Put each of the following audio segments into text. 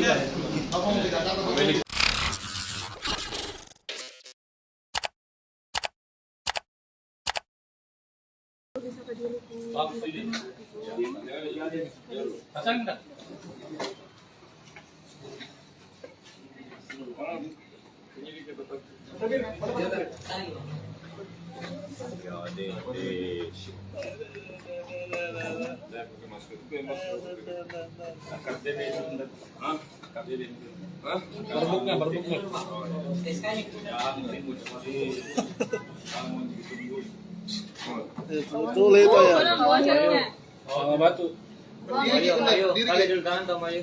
Berbuknya. Sulit itu ya. Oh, batu. Ayo, kali dulu tangan sama ayo.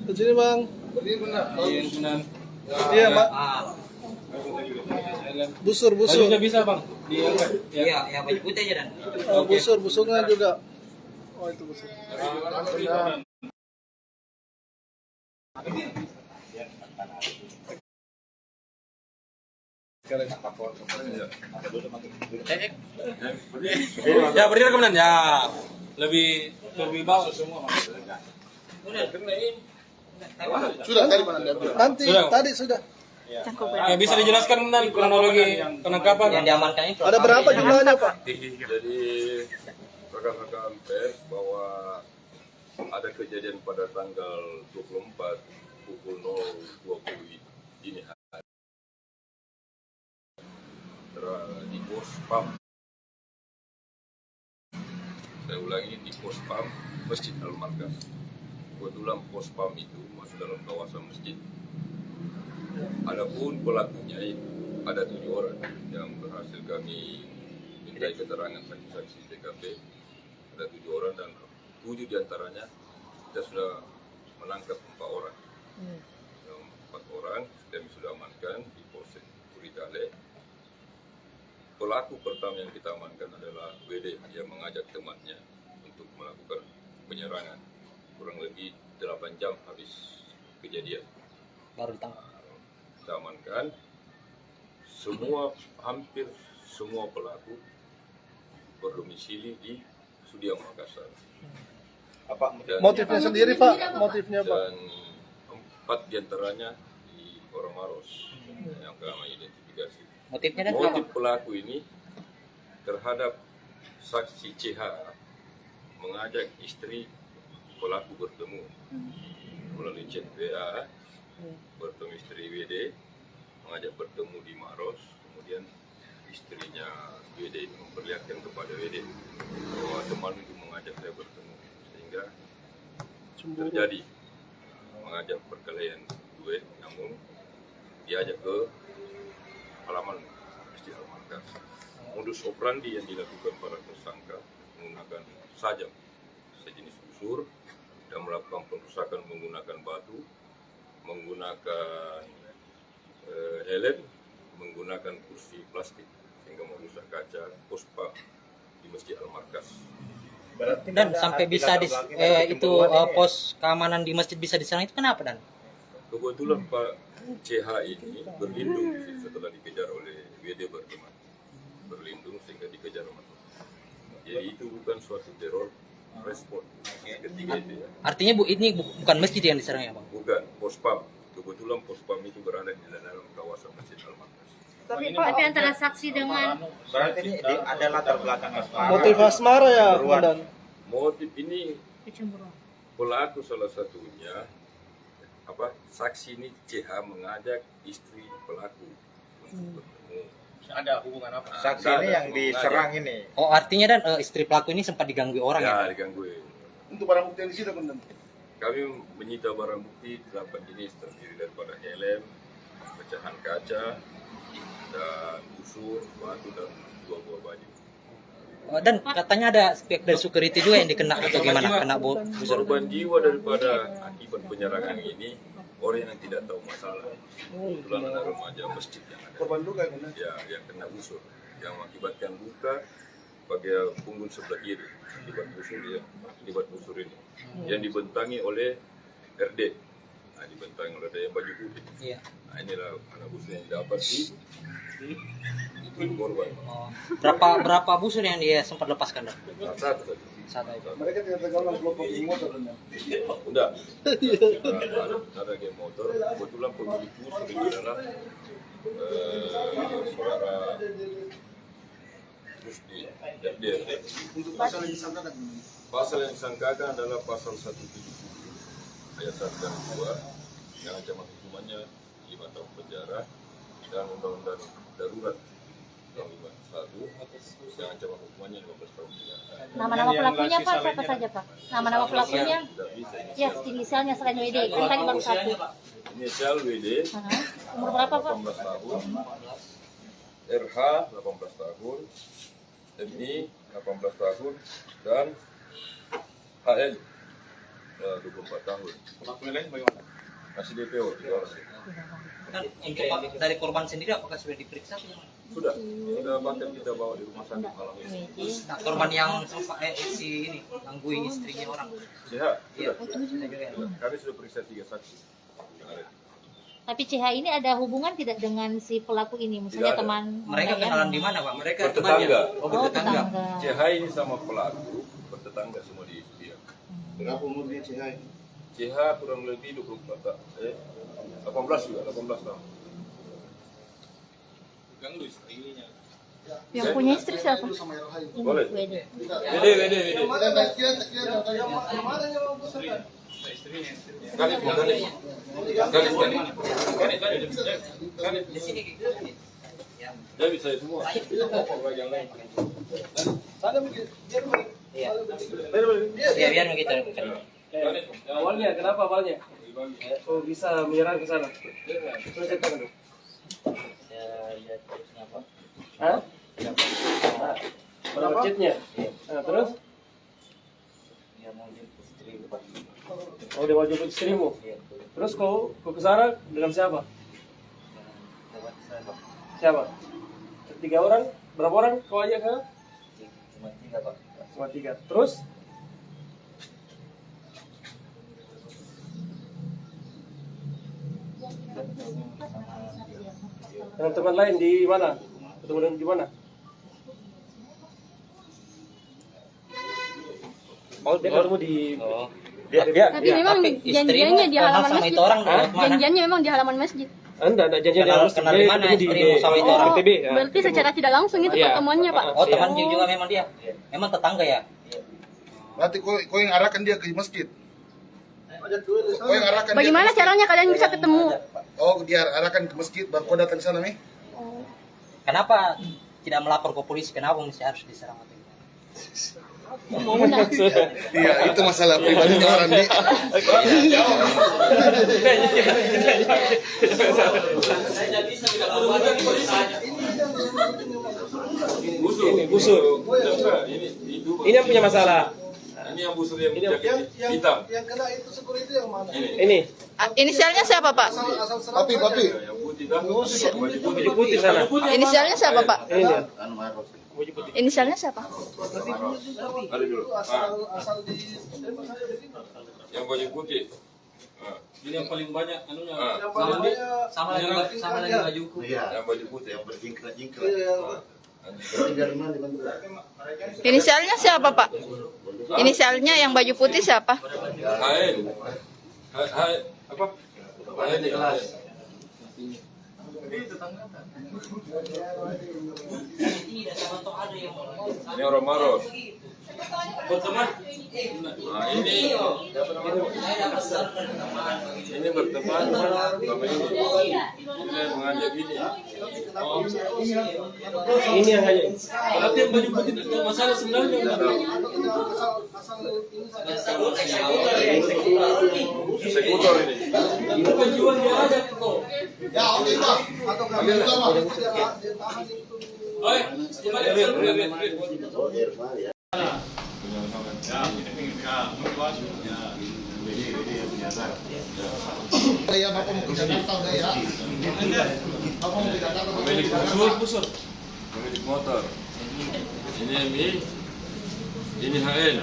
Ke sini bang. Iya mak. Busur. Bajunya bisa bang. Iya, baju putih aja dan. Busurnya juga. Oh itu busur. Ya berdiri kemudian ya. Lebih bawah semua. Sudah tadi mana dia? Nanti Sudah. tadi sudah. Ya, bisa dijelaskan dan kronologi penangkapan. Yang diamankan itu. Ada berapa jumlahnya Pak? Jadi rekan-rekan pers bahwa ada kejadian pada tanggal 24 pukul 0.20 dini hari di pos PAM. Saya ulangi, di pos PAM Masjid Al-Markas. Kebetulan pos PAM itu masuk dalam kawasan masjid. Adapun pelakunya ada 7 orang yang berhasil kami mintai keterangan saksi-saksi TKP. Ada 7 orang dan 7 diantaranya kita sudah menangkap 4 orang. 4 orang kami sudah amankan di Polsek Kuritale. Pelaku pertama yang kita amankan adalah WD yang mengajak temannya untuk melakukan penyerangan. Kurang lebih 8 jam habis kejadian. Baru ditangkap. Kita amankan hampir semua pelaku berdomisili di Sudiang Makassar. Motifnya sendiri Pak? Motifnya Pak? Dan 4 diantaranya di Maros yang kami identifikasi. Motifnya dan Motif pelaku ini terhadap saksi CH mengajak istri pelaku bertemu melalui chat WA, bertemu istri WD, mengajak bertemu di Maros, kemudian istrinya WD ini memperlihatkan kepada WD bahwa teman itu mengajak saya bertemu, sehingga terjadi mengajak perkelahian duet, namun diajak ke halaman Masjid Al-Markas. Modus operandi yang dilakukan para tersangka menggunakan sajam sejenis busur dan melakukan perusakan menggunakan batu, menggunakan helm, menggunakan kursi plastik sehingga merusak kaca pos PAM di Masjid Al-Markas. Dan sampai bisa pos keamanan di masjid bisa diserang itu kenapa dan? Kebetulan Pak CH ini berlindung setelah dikejar oleh WD berteman, berlindung sehingga dikejar mati. Jadi itu bukan suatu teror respon ketiga itu ya. Artinya ini bukan masjid yang diserang ya bang? Bukan, pos PAM. Kebetulan pos PAM itu berada di dalam kawasan Masjid Al-Markas. Tapi antara saksi dengan berarti ini ada latar belakang asmara. Motif asmara ya Komandan? Motif ini kecemburuan. pelaku salah satunya saksi ini CH mengajak istri pelaku untuk bertemu. Ada hubungan apa? Saksi ini yang diserang ini. Oh artinya dan istri pelaku ini sempat diganggu orang ya? Ya, diganggu. Untuk barang bukti yang di situ Komandan? Kami menyita barang bukti 8 jenis terdiri daripada helm, pecahan kaca, dan busur, batu, dan 2 buah baju. Dan katanya ada aspek dari security juga yang dikena atau gimana? Kena busur. Korban jiwa daripada akibat penyerangan ini orang yang tidak tahu masalah. Kebetulan ada remaja masjid yang ada. Korban luka kan? Ya, yang kena busur, yang mengakibatkan luka pada punggung sebelah kiri akibat busur ini, yang dibentangi oleh RD. Nah, dibentangi oleh yang baju putih. Iya. Nah, inilah anak busur yang dapat di korban. Oh. Berapa busur yang dia sempat lepaskan? Dan? Satu saja. santai. Mereka tidak tergolong kelompok geng motor kan? Enggak. Ada geng motor. Kebetulan pemilikku sering adalah saudara Rusdi dan dia. Untuk pasal yang disangkakan. Pasal yang disangkakan adalah pasal 170 ayat 1 dan 2 yang ancaman hukumannya 5 tahun penjara dan undang-undang darurat tahun 51 yang ancaman hukumannya 15 tahun penjara. Nama-nama pelakunya Pak, siapa saja Pak? Nama-nama pelakunya? Tidak bisa Ya, inisialnya selain WD, kan tadi baru satu. inisial WD Umur berapa Pak? 18 tahun, RH 18 tahun, MI 18 tahun, dan HN 24 tahun. Pelakunya lain bagaimana? Masih DPO 3 orang. Kan untuk dari korban sendiri apakah sudah diperiksa? Sudah bahkan kita bawa di rumah sakit malam ini. Nah, korban yang si ini gangguin istrinya orang. Sehat, Iya. sudah. Kami sudah periksa 3 saksi. Tapi CH ini ada hubungan tidak dengan si pelaku ini? Misalnya Tidak ada. teman Mereka Mayan? kenalan di mana, Pak? Mereka Bertetangga. Oh, tetangga. CH ini sama pelaku bertetangga semua di dia. Berapa umurnya CH? CH kurang lebih 18 juga, 18 tahun. Ganggu istrinya. Yang punya istri siapa? Sama Rohai. Ini Boleh. WD. Wede. Istrinya. Kali. Di sini Jadi saya semua. Yang lain. Iya. Iya, biar begitu. Awalnya, kenapa awalnya? Oh, bisa menyerang ke sana. Terus ceritakan dong. Saya lihat terusnya apa? Hah? Berapa chatnya? Nah, terus? Dia mau jemput istri. Oh, dia mau jemput istrimu. Iya. Terus kau ke sana dengan siapa? Lewat sana. Siapa? 3 orang? Berapa orang kau ajak ke? Cuma 3, Pak. Cuma 3. Terus? Dengan teman lain di mana? Ketemu dengan di mana? Oh, dia ketemu di Oh. Tapi memang Tapi janjiannya di halaman sama masjid. itu orang lewat mana? Janjiannya memang di halaman masjid. Enggak janjian Kenal- dia kenal di mana istrimu sama itu orang? PTB. Ya. Berarti secara tidak langsung itu Iya. pertemuannya, Pak. Oh, teman juga memang dia. Memang tetangga ya? Berarti kau yang arahkan dia ke masjid. Kau yang arahkan dia Bagaimana ke masjid. caranya kalian bisa ketemu? Oh, dia arahkan ke masjid baru kau datang ke sana nih. Kenapa tidak melapor ke polisi? Kenapa mesti harus diserang atau gimana? Iya, itu masalah pribadinya orang nih. Busur. Ini yang punya masalah. Ini yang busur yang jaket hitam. Yang kena itu security yang mana? Ini. Inisialnya siapa, Pak? Papi. Yang putih kan? Baju putih sana. Inisialnya siapa, Pak? Ini dia. Inisialnya siapa? Ada dulu. Asal di Yang baju putih. Ini yang paling banyak anunya. Sama lagi bajuku. Yang baju putih. Inisialnya siapa, Pak? Inisialnya yang baju putih siapa? HN. Apa? HN ya. Ini orang Maros. Berteman. Nah, ini berteman sama ini. Ini yang mengajak ini. Ini yang hanya. Berarti yang baju putih itu masalah sebenarnya. Eksekutor ini. Tujuan dia aja kok. Ya, oke, Pak. Atau kami juga, Pak. Oi, kembali Gaya Bapak mau ke Jakarta udah ya. Bapak mau ke Jakarta. Pemilik busur. Pemilik motor. Ini MI. Ini HN.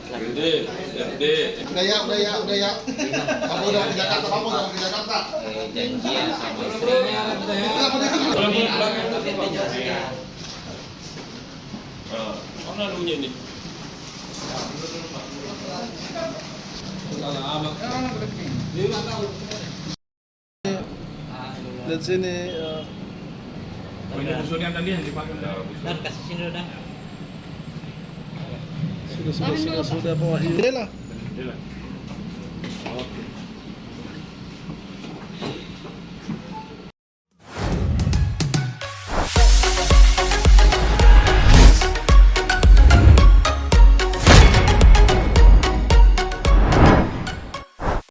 RD. Udah ya. Bapak udah ke Jakarta, Bapak udah ke Jakarta. Janjian sama istrinya. lalunya ini? Lihat sini. Dan kasih sini dulu, Dan. Sudah Pak Wahyu. Lah. Oke.